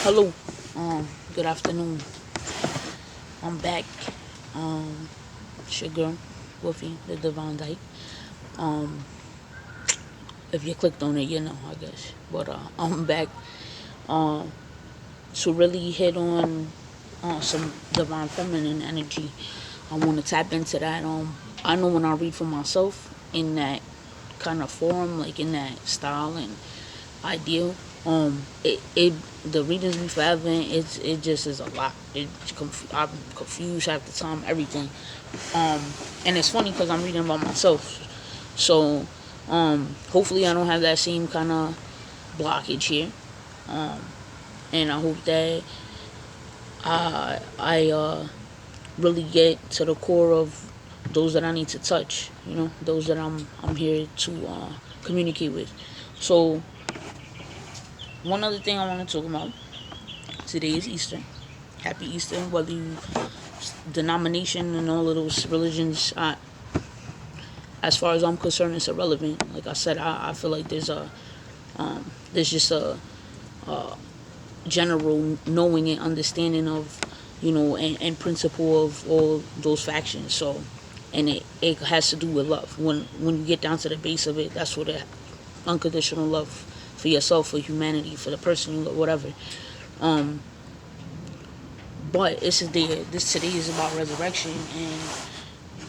Hello, good afternoon. I'm back. Um, Sugar, Wolfie, the Divine Dyke. Um, if you clicked on it, you know, I guess. But I'm back. Um, to really hit on some divine feminine energy. I want to tap into that. I know when I read for myself in that kind of form, like in that style and ideal. It the readings be forever. It just is a lot. I'm confused half the time. Everything. Um, and it's funny because I'm reading about myself. So, hopefully I don't have that same kind of blockage here. Um, and I hope that I really get to the core of those that I need to touch. You know, those that I'm here to communicate with. So, one other thing I want to talk about today is Easter. Happy Easter, whether you denomination and all of those religions. As far as I'm concerned, it's irrelevant. Like I said, I feel like there's just a general knowing and understanding of, and principle of all those factions. So, and it has to do with love. When you get down to the base of it, that's what it unconditional love for yourself, for humanity, for the person you love, whatever. Um, but this today is about resurrection, and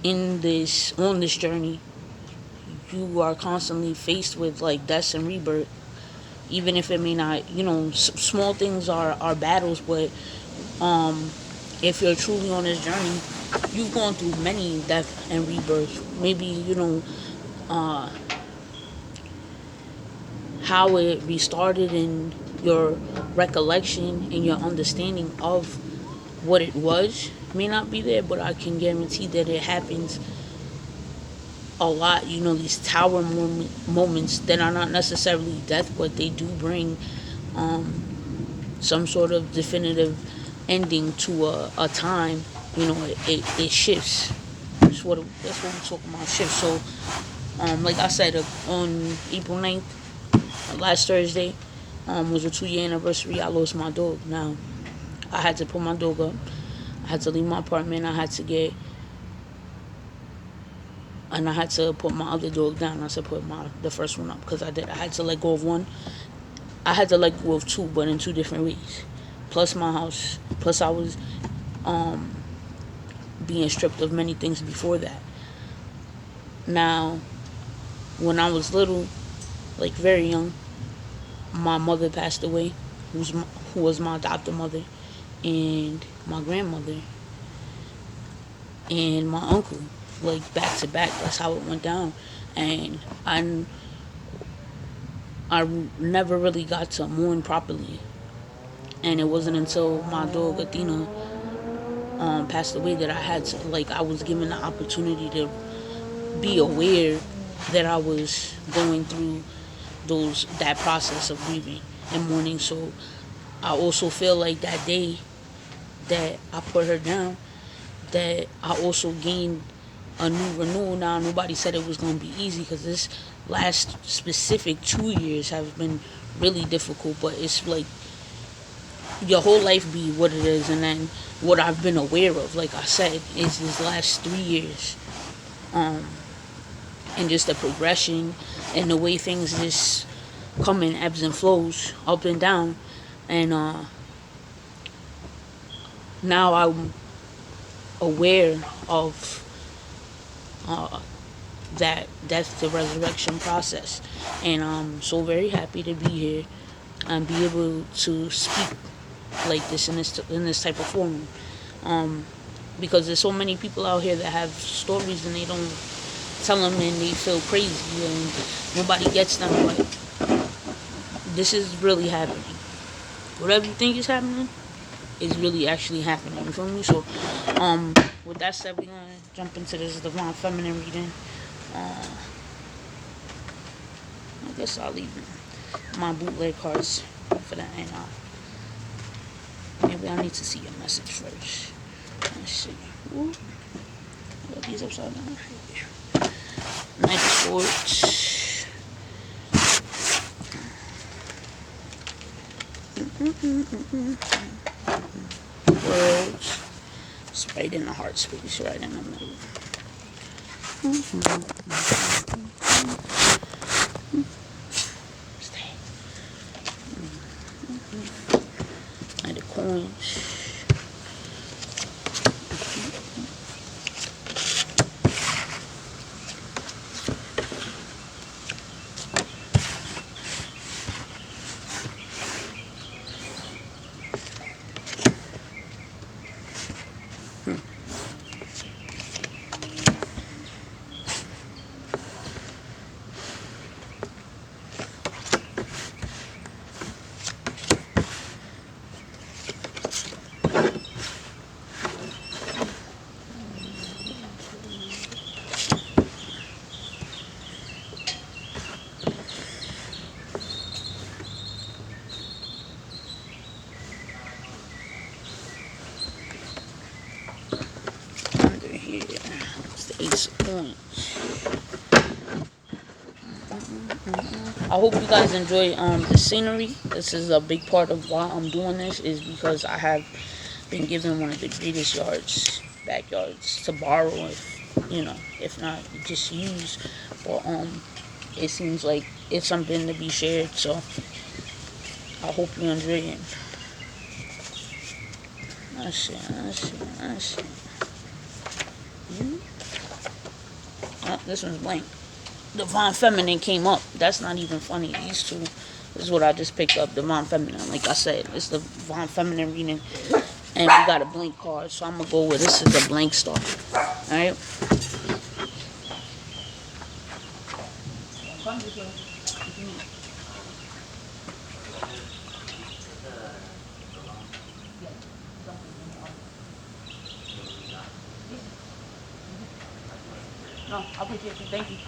in this on this journey, you are constantly faced with like death and rebirth. Even if it may not, small things are battles, but um, if you're truly on this journey, you've gone through many death and rebirth. Maybe uh, how it restarted in your recollection and your understanding of what it was may not be there, but I can guarantee that it happens a lot. These tower moments that are not necessarily death, but they do bring some sort of definitive ending to a time. It shifts. That's what we're talking about, shifts. So, like I said, on April 9th, last Thursday, was a 2 year anniversary. I lost my dog. Now, I had to put my dog up. I had to leave my apartment. I had to put my other dog down. I said put the first one up because I did. I had to let go of one. I had to let go of two, but in two different ways. Plus my house. Plus I was um, being stripped of many things before that. Now, when I was little, like very young, my mother passed away, who was my adopted mother, and my grandmother, and my uncle, like back to back. That's how it went down, and I never really got to mourn properly. And it wasn't until my dog Athena passed away that I was given the opportunity to be aware that I was going through that process of grieving and mourning. So I also feel like that day that I put her down, that I also gained a new renewal. Now nobody said it was going to be easy because this last specific 2 years have been really difficult, but it's like your whole life be what it is, and then what I've been aware of, like I said, is these last 3 years, um, and just the progression and the way things just come in ebbs and flows, up and down, and now I'm aware of uh, that death to resurrection process, and I'm so very happy to be here and be able to speak like this in this type of forum. Um, because there's so many people out here that have stories and they don't tell them and they feel crazy and nobody gets them. But this is really happening. Whatever you think is happening is really actually happening. You feel me? So, um, with that said, we're gonna jump into this divine feminine reading. Uh, I guess I'll leave my bootleg cards for that, and maybe I need to see your message first. Let's see. Ooh, I got these upside down. Knight of Swords. Worlds. It's right in the heart space, right in the middle. Stay. And the coins. Under here, it's the Ace of Coins. I hope you guys enjoy the scenery. This is a big part of why I'm doing this, is because I have been given one of the greatest backyards to borrow, if not just use. But it seems like it's something to be shared, so I hope you enjoy it. Let's see. Oh, this one's blank. Divine Feminine came up. That's not even funny. These two. This is what I just picked up. Divine Feminine. Like I said, it's the Divine Feminine reading. And we got a blank card. So I'm going to go with this is the blank star. Alright? No, I appreciate you. Thank you.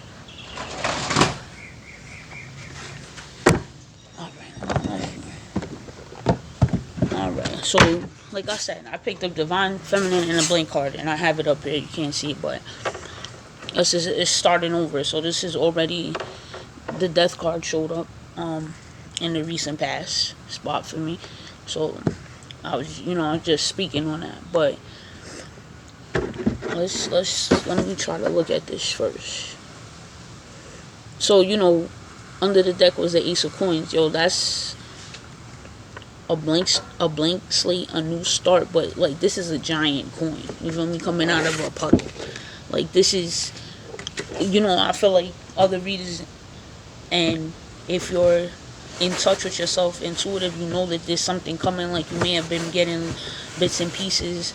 Alright, so like I said, I picked up Divine Feminine and a blank card, and I have it up here. You can't see it, but it's starting over. So this is already the Death card showed up in the recent past spot for me. So I was just speaking on that, but let me try to look at this first. So under the deck was the Ace of Coins. Yo, that's a blank slate, a new start. But like, this is a giant coin. You feel me? Coming out of a puddle. Like, this is, I feel like other readers, and if you're in touch with yourself, intuitive, you know that there's something coming. Like, you may have been getting bits and pieces.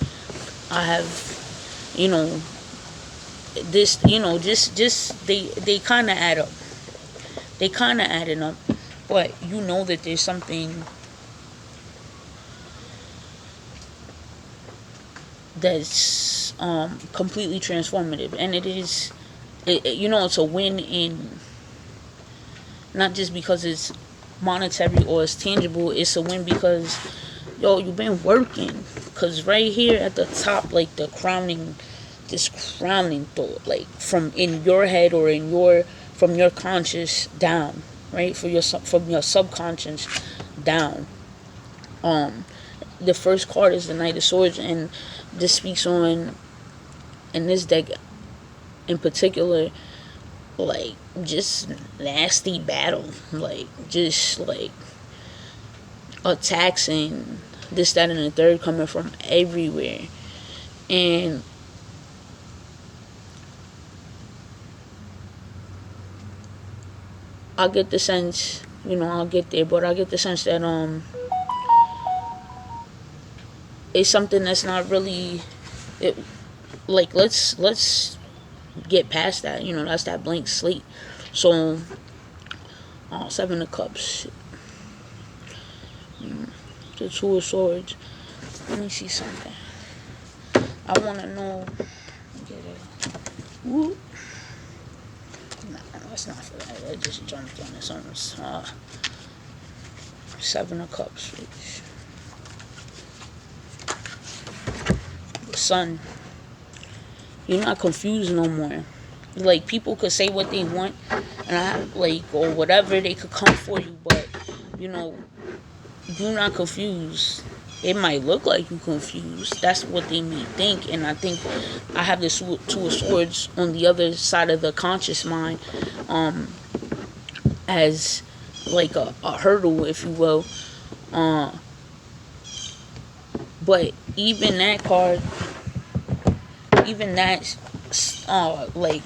I have, this, just they kind of add up. They kind of adding up, but you know that there's something that's completely transformative, and it is, it's a win in, not just because it's monetary or it's tangible. It's a win because, you've been working. Because right here at the top, like this crowning thought, like from in your head or from your conscious down, right? From your subconscious down. The first card is the Knight of Swords, and this speaks on, in this deck in particular, like, just nasty battle, like, just like attacks and this, that, and the third coming from everywhere. And I get the sense, I'll get there, but I get the sense that it's something that's not really like, let's get past that. That's that blank slate. So Seven of Cups, the Two of Swords. Let me see something. I want to know. Whoop. No, that's not for that. I just jumped on this almost. Seven of Cups. The Sun. You're not confused no more. Like, people could say what they want, and or whatever, they could come for you, but you're not confused. It might look like you're confused. That's what they may think. And I think I have this two of swords on the other side of the conscious mind, as like a hurdle, if you will. Uh, but even that card, even that, like,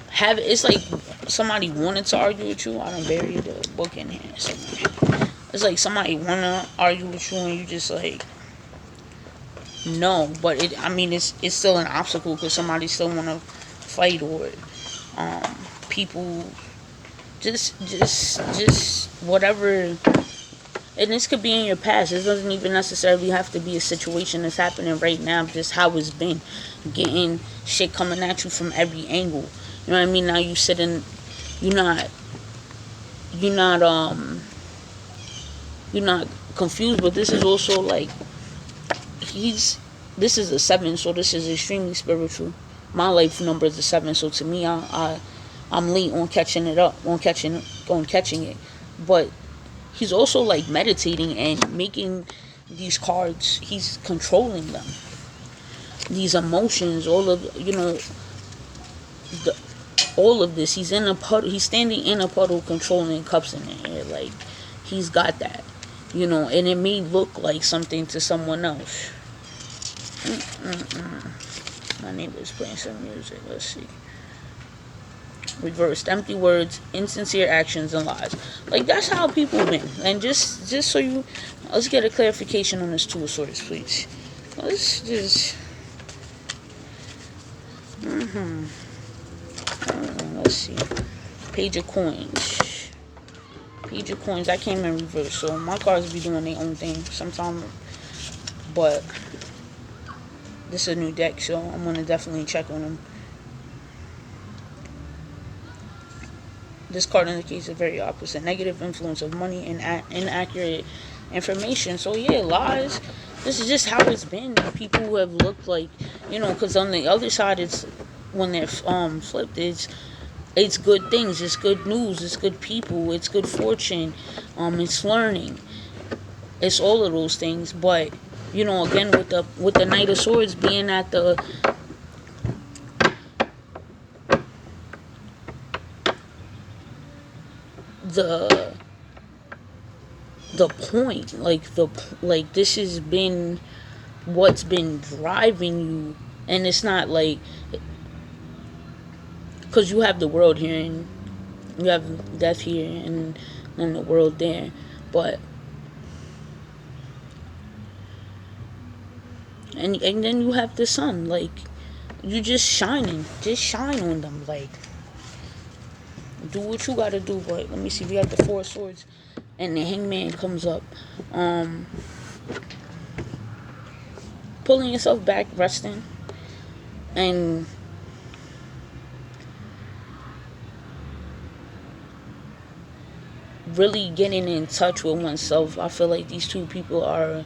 have it's like somebody wanted to argue with you. I don't bury the book in here somewhere. It's like somebody wanna argue with you and you just like no, but I mean, it's still an obstacle because somebody still wanna fight, or people just whatever. And this could be in your past. It doesn't even necessarily have to be a situation that's happening right now. Just how it's been, getting shit coming at you from every angle. You know what I mean? Now you sitting, you're not, you're not, you're not confused. But this is also like This is a 7, so this is extremely spiritual. My life number is a 7, so to me, I'm late on catching it up, on catching it. But he's also like meditating and making these cards. He's controlling them. These emotions, all of the all of this. He's in a puddle. He's standing in a puddle, controlling cups in the air. Like he's got that, and it may look like something to someone else. My neighbor's playing some music. Let's see. Reversed, empty words, insincere actions, and lies. Like that's how people been. And just so let's get a clarification on this Two of Swords, please. Let's just. Let's see. Page of Coins. Page of Coins. I came in reverse, so my cards be doing their own thing sometimes. But this is a new deck, so I'm gonna definitely check on them. This card indicates the very opposite. Negative influence of money and inaccurate information. So yeah, lies. This is just how it's been. People who have looked like, because on the other side, it's when they're flipped, it's good things. It's good news. It's good people. It's good fortune. It's learning. It's all of those things. But again, with the Knight of Swords being at the point, like this has been what's been driving you. And it's not like, because you have the world here and you have death here and then the world there, but and then you have the sun. Like you just shine on them. Like do what you gotta do. But let me see, we got the Four of Swords and the Hangman comes up. Pulling yourself back, resting, and really getting in touch with oneself. I feel like these two people are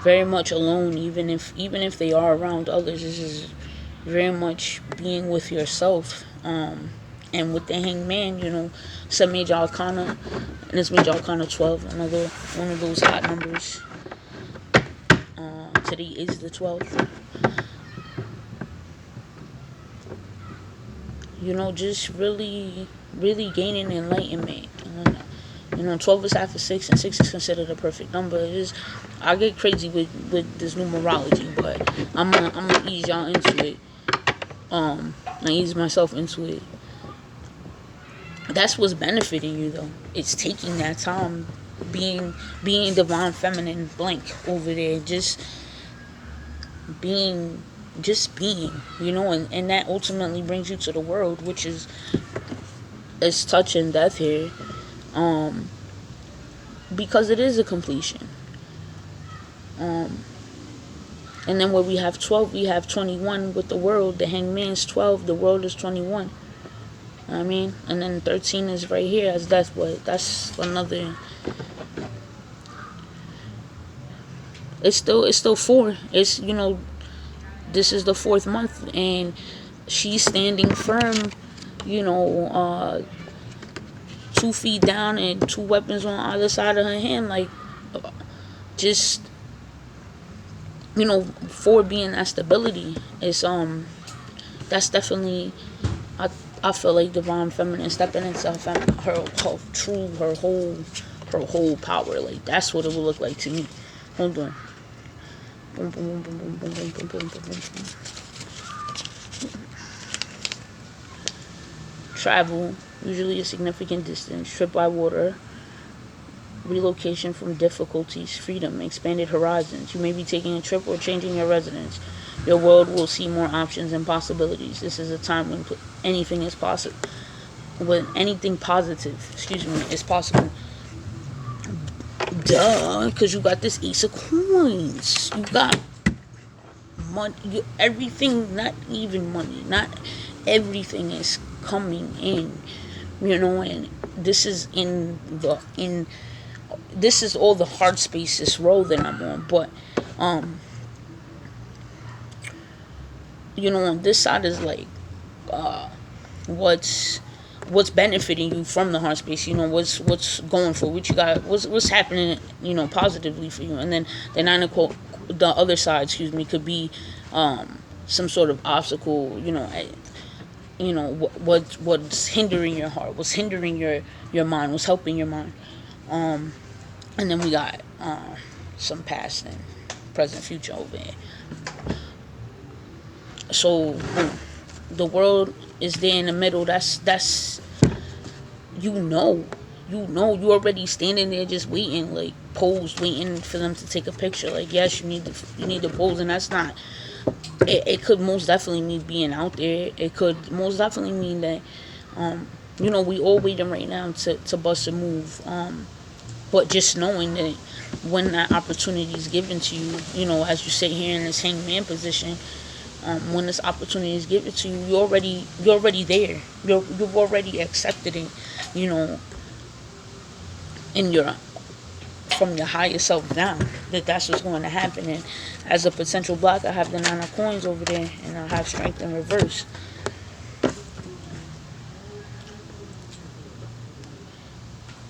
very much alone, even if they are around others. This is very much being with yourself. And with the Hangman, it's a major arcana, and it's major arcana 12, another one of those hot numbers. Today is the 12th. Just really, really gaining enlightenment. 12 is after 6, and 6 is considered a perfect number. I get crazy with this numerology, but I'm gonna ease y'all into it. I ease myself into it. That's what's benefiting you, though. It's taking that time, being divine feminine blank over there, just being, and that ultimately brings you to the world, which is touch and death here, because it is a completion. And then where we have 12, we have 21 with the world. The Hangman's 12, the world is 21. I mean, and then 13 is right here as death, but that's another. It's still 4. It's this is the 4th month, and she's standing firm, 2 feet down and two weapons on either side of her hand, like, just, for being that stability, it's that's definitely, I I feel like divine feminine stepping into her whole power. Like, that's what it would look like to me. Hold on. Boom, boom, boom, boom, boom, boom, boom, boom, boom, boom. Travel, usually a significant distance. Trip by water. Relocation from difficulties. Freedom, expanded horizons. You may be taking a trip or changing your residence. Your world will see more options and possibilities. This is a time when anything is possible. When anything positive, is possible. Duh, because you got this Ace of Coins. You got money. Everything, not even money. Not everything is coming in. And this is this is all the hard space, this road that I'm on. But on this side is like, what's benefiting you from the hard space. What's going for what you got, what's happening, positively for you. And then the other side, could be some sort of obstacle. What's hindering your heart, what's hindering your mind, what's helping your mind. And then we got some past and present, future over here. So the world is there in the middle. That's you already standing there just waiting, like posed, waiting for them to take a picture. Like, yes, you need to pose, and that's not. It could most definitely mean being out there. It could most definitely mean that we all waiting right now to bust a move. But just knowing that when that opportunity is given to you, as you sit here in this hangman position, when this opportunity is given to you, you're already there. You've already accepted it, in from your higher self down, that's what's going to happen. And as a potential block, I have the 9 of coins over there, and I have strength in reverse.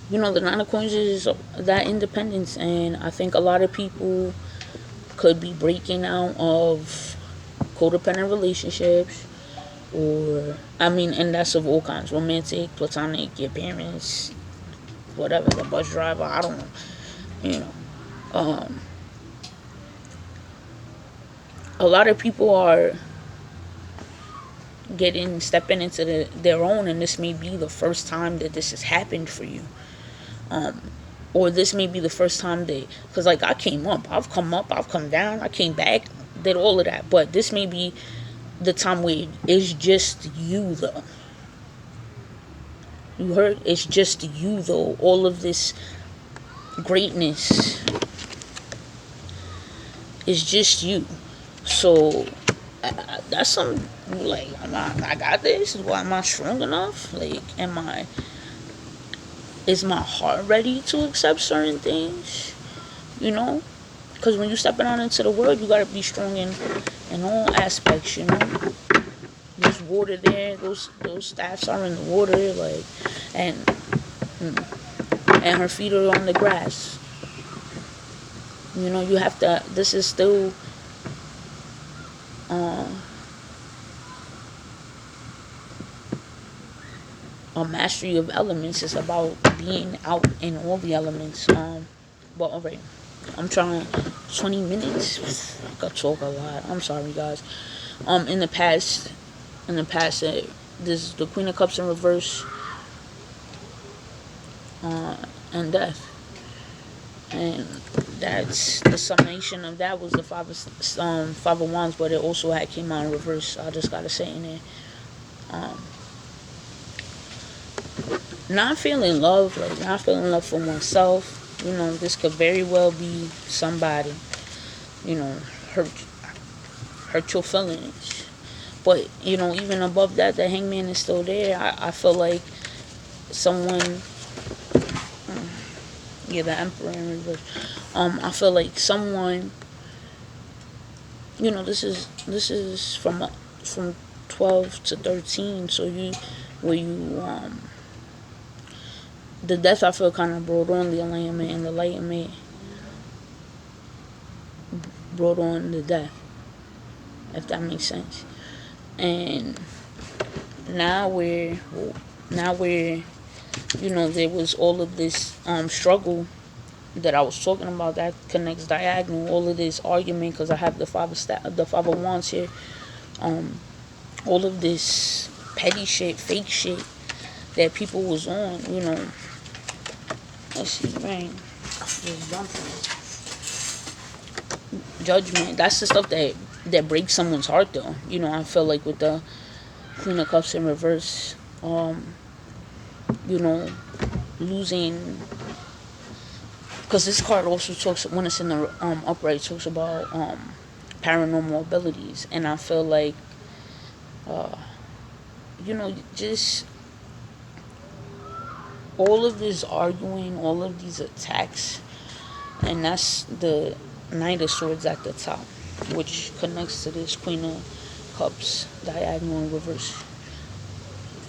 The 9 of coins is that independence, and I think a lot of people could be breaking out of codependent relationships, and that's of all kinds: romantic, platonic, your parents, whatever, the bus driver, I don't know. A lot of people are stepping into their own, and this may be the first time that this has happened for you. Or this may be the first time because like, I came up, I've come down, I came back, did all of that, but this may be the time where it's just you, though. You heard? It's just you, though. All of this greatness is just you. So that's something, like, I got this. Why am I strong enough? Like, is my heart ready to accept certain things? Because when you're stepping out into the world, you gotta be strong in all aspects. There's water there. Those staffs are in the water, like, and her feet are on the grass. You have to. This is still. A mastery of elements is about being out in all the elements. But alright, I'm trying 20 minutes. I could talk a lot. I'm sorry, guys. In the past, this is the Queen of Cups in reverse, and death, and that's the summation of that was the five of wands, but it also had came out in reverse. I just gotta say in there. Not feeling love, like not feeling love for myself. This could very well be somebody, hurt your feelings. But, even above that, the hangman is still there. I feel like someone, the emperor in reverse. I feel like someone, this is from 12 to 13. So the death I feel kind of brought on the enlightenment, and the enlightenment brought on the death, if that makes sense. And now we're there was all of this struggle that I was talking about that connects diagonal, all of this argument because I have the five of wands here, all of this petty shit, fake shit that people was on, let's see, man, judgment. That's the stuff that breaks someone's heart, though. I feel like with the Queen of Cups in reverse, losing, because this card also talks, when it's in the upright, talks about paranormal abilities, and I feel like just all of this arguing, all of these attacks, and that's the Knight of Swords at the top, which connects to this Queen of Cups diagonal in reverse.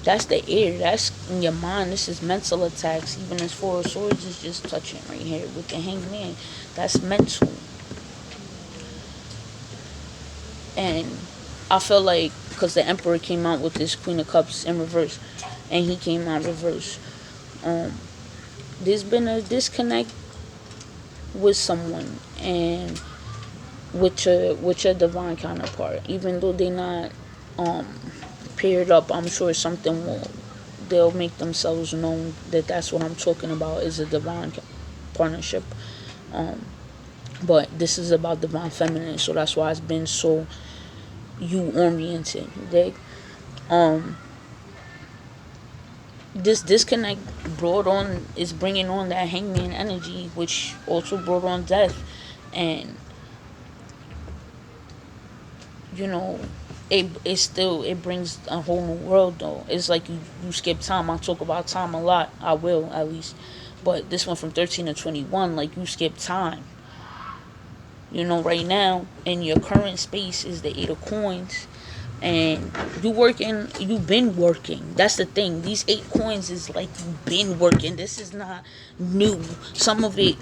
That's the air. That's in your mind. This is mental attacks. Even as Four of Swords is just touching right here with the Hangman. That's mental. And I feel like, because the Emperor came out with this Queen of Cups in reverse, and he came out reverse, there's been a disconnect with someone, and with your divine counterpart. Even though they're not paired up, I'm sure they'll make themselves known that that's what I'm talking about, is a divine partnership. But this is about divine feminine, so that's why it's been so you oriented. This disconnect is bringing on that Hangman energy, which also brought on death. And it brings a whole new world, though. It's like you skip time. I talk about time a lot. I will, at least. But this one from 13 to 21, like, you skip time. Right now in your current space is the Eight of Coins, and you've been working. That's the thing. These 8 coins is like you've been working. This is not new. Some of the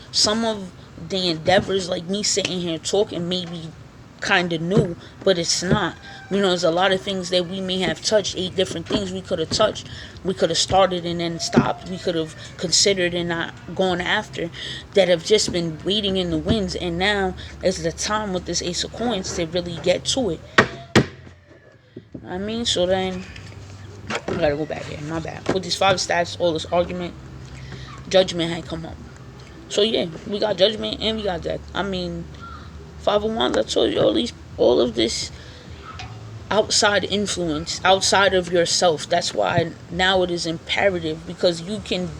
endeavors, like me sitting here talking, maybe kind of new, but it's not. There's a lot of things that we may have touched. 8 different things we could have touched. We could have started and then stopped. We could have considered and not gone after, that have just been waiting in the winds. And now is the time with this Ace of Coins to really get to it. So then I gotta go back here. My bad. With these 5 stats, all this argument, judgment had come up. So yeah, we got judgment and we got death. 5 of Wands, I told you, all of this outside influence, outside of yourself. That's why now it is imperative, because you can,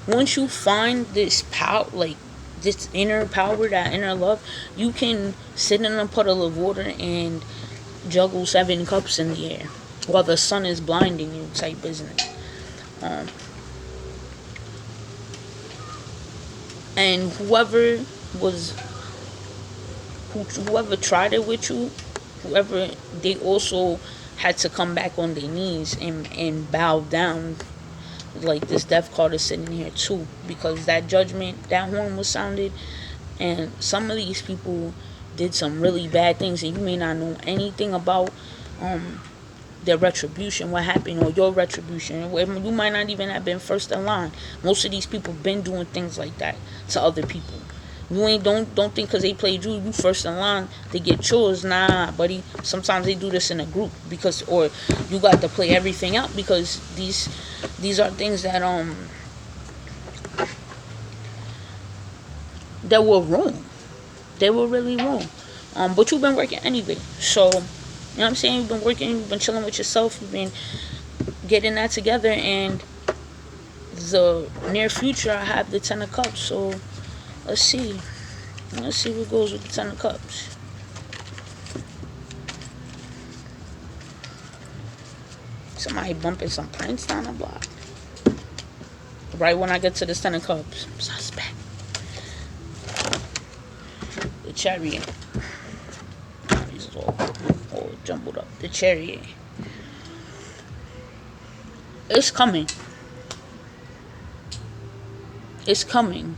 once you find this power, like this inner power, that inner love, you can sit in a puddle of water and juggle 7 cups in the air while the sun is blinding you, type business. And whoever tried it with you, they also had to come back on their knees and bow down. Like, this death card is sitting here too, because that judgment, that horn was sounded, and some of these people did some really bad things, and you may not know anything about their retribution, what happened, or your retribution. You might not even have been first in line. Most of these people been doing things like that to other people. You don't think because they played you first in line to get yours. Nah, buddy. Sometimes they do this in a group, or you got to play everything out, because these are things that were wrong. They were really wrong. But you've been working anyway. So, you know what I'm saying? You've been working, you've been chilling with yourself, you've been getting that together, and the near future I have the 10 of Cups. So let's see what goes with the 10 of Cups. Somebody bumping some plants down the block. Right when I get to the 10 of Cups. Suspect. The Chariot. These are all jumbled up. The Chariot. It's coming. It's coming.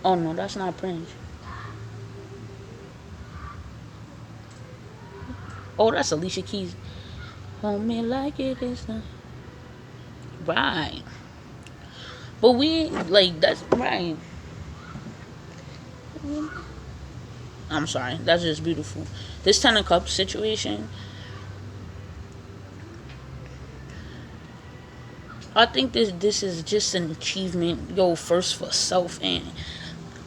Oh no, that's not Prince. Oh, that's Alicia Keys. Hold me like it is not. Right. But we like that's right. I'm sorry. That's just beautiful. This Ten of Cups situation, I think this is just an achievement, yo, first for self. And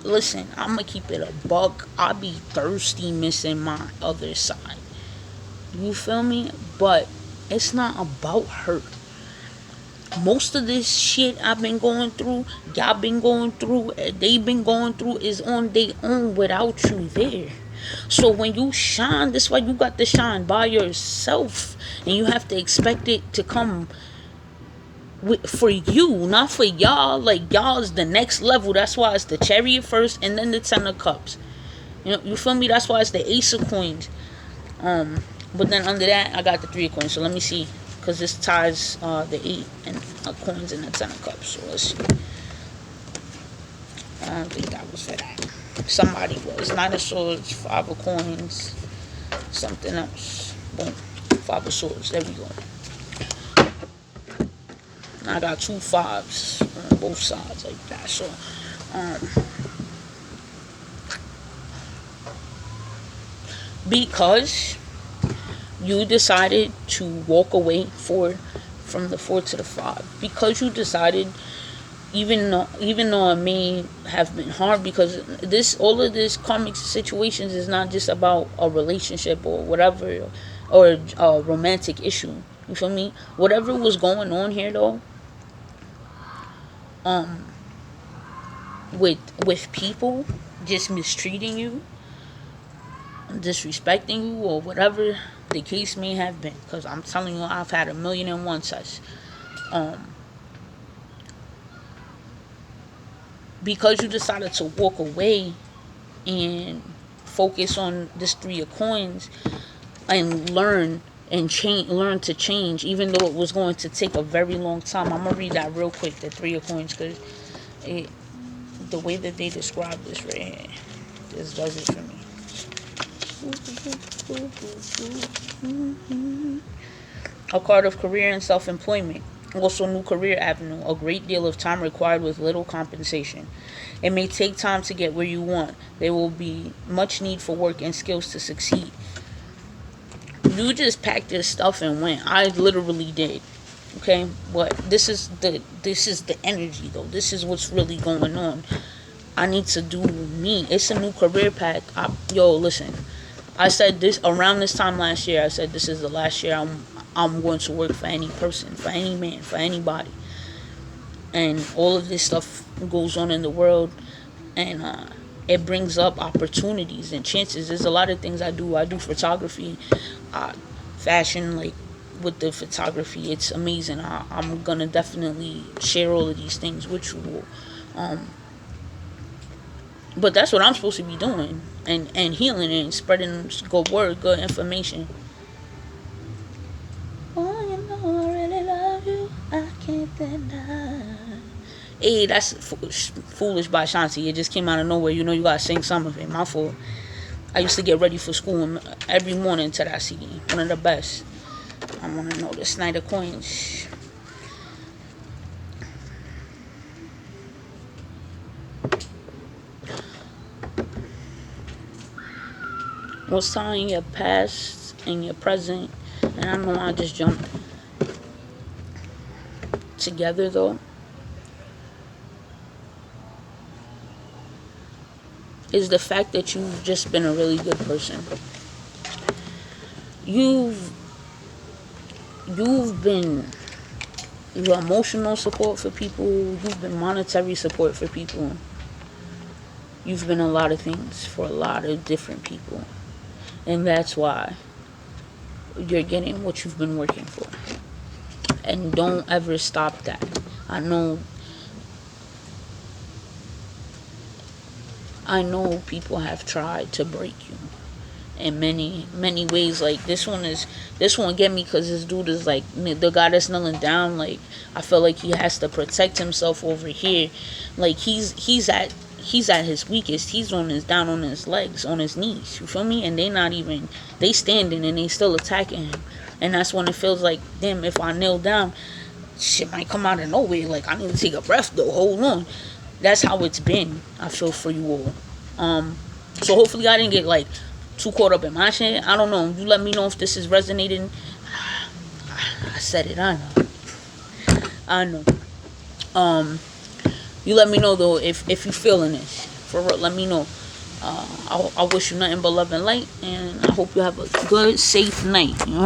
listen, I'ma keep it a buck. I be thirsty missing my other side. You feel me? But it's not about her. Most of this shit I've been going through, y'all been going through, they been going through is on their own without you there. So when you shine, that's why you got to shine by yourself, and you have to expect it to come for you, not for y'all. Like y'all is the next level. That's why it's the Chariot first, and then the Ten of Cups. You feel me? That's why it's the Ace of Coins. But then under that, I got the Three of Coins. So let me see, because this ties the Eight and Coins and the Ten of Cups. So let's see. I don't think that was for that. Somebody was Nine of Swords, Five of Coins, something else. Boom, Five of Swords. There we go. I got two fives on both sides like that. So, because you decided to walk away from the 4 to the 5, because you decided, even though it may have been hard, because all of this karmic situations is not just about a relationship or whatever, or a romantic issue. You feel me? Whatever was going on here though, with people just mistreating you, disrespecting you, or whatever the case may have been, because I'm telling you, I've had 1,000,001 such. Because you decided to walk away and focus on this Three of Coins and learn to change, even though it was going to take a very long time. I'm gonna read that real quick, the Three of Coins, because the way that they describe this right here, this does it for me. A card of career and self-employment. Also, new career avenue. A great deal of time required with little compensation. It may take time to get where you want. There will be much need for work and skills to succeed. You just packed your stuff and went. I literally did. Okay, but this is the energy though. This is what's really going on. I need to do me. It's a new career path. Yo, listen. I said this around this time last year. I said this is the last year I'm going to work for any person, for any man, for anybody. And all of this stuff goes on in the world, and it brings up opportunities and chances. There's a lot of things I do. I do photography, fashion, like with the photography. It's amazing. I'm gonna definitely share all of these things with you. But that's what I'm supposed to be doing, and healing and spreading good word, good information. Oh, you know I really love you. I can't deny. Hey, that's Foolish by Shanti. It just came out of nowhere. You know you gotta sing some of it. My fault. I used to get ready for school every morning to that CD. One of the best. I want to know the Knight of Coins. What's tying your past and your present? And I know I just jumped together though. Is the fact that you've just been a really good person. You've been your emotional support for people. You've been monetary support for people. You've been a lot of things for a lot of different people. And that's why you're getting what you've been working for. And don't ever stop that. I know people have tried to break you. in many ways. Like this one get me because this dude is like the guy that's kneeling down. Like I feel like he has to protect himself over here. Like he's at his weakest. He's on his down on his legs, on his knees. You feel me? And they not even they standing and they still attacking him. And that's when it feels like, damn, if I kneel down, shit might come out of nowhere. Like I need to take a breath though. Hold on. That's how it's been. I feel for you all. So hopefully I didn't get like too caught up in my shit. I don't know. You let me know if this is resonating. I said it. I know. I know. You let me know though if you feeling this. For real, let me know. I wish you nothing but love and light, and I hope you have a good, safe night. You know?